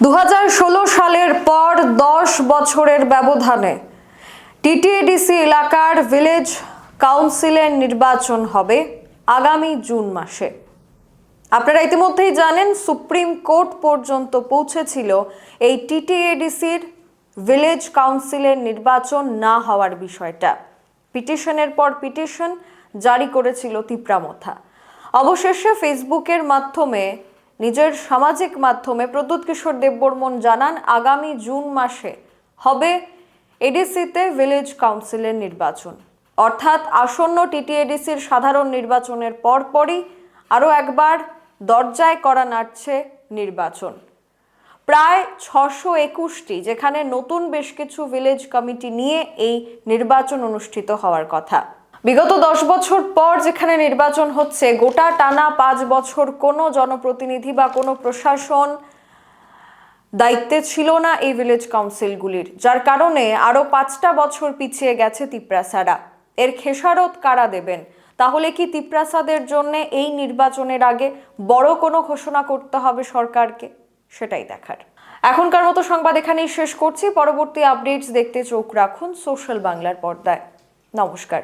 2016 সালের পর 10 বছরের ব্যবধানে টিটিএডিসি এলাকার ভিলেজ কাউন্সিলের নির্বাচন হবে আগামী জুন মাসে। আপনারা ইতিমধ্যেই জানেন, সুপ্রিম কোর্ট পর্যন্ত পৌঁছেছিল এই টিটিএডিসির ভিলেজ কাউন্সিলের নির্বাচন না হওয়ার বিষয়টা। পিটিশনের পর পিটিশন জারি করেছিল তিপ্রামথা। অবশেষে ফেসবুকের মাধ্যমে, নিজের সামাজিক মাধ্যমে প্রদ্যুৎ কিশোর দেববর্মন জানান, আগামী জুন মাসে হবে এডিসিতে ভিলেজ কাউন্সিলের নির্বাচন। অর্থাৎ আসন্ন টিটিএডিসির সাধারণ নির্বাচনের পরপরই আরও একবার দরজায় করা নাড়ছে নির্বাচন। প্রায় 621টি, যেখানে নতুন বেশ কিছু ভিলেজ কমিটি নিয়ে এই নির্বাচন অনুষ্ঠিত হওয়ার কথা। বিগত 10 বছর পর যেখানে নির্বাচন হচ্ছে, গোটা টানা 5 বছর কোনো জনপ্রতিনিধি বা কোনো প্রশাসন দায়িত্বে ছিল না এই ভিলেজ কাউন্সিলগুলির, যার কারণে আরো 5টা বছর পিছিয়ে গেছে তিপ্রাসারা। এর খেসারত কারা দেবেন? তাহলে কি তিপ্রাসাদের জন্য এই নির্বাচনের আগে বড় কোনো ঘোষণা করতে হবে সরকারকে? সেটাই দেখার। এখনকার মতো সংবাদ এখানেই শেষ করছি। পরবর্তী আপডেটস দেখতে চোখ রাখুন সোশ্যাল বাংলার পর্দায়। নমস্কার।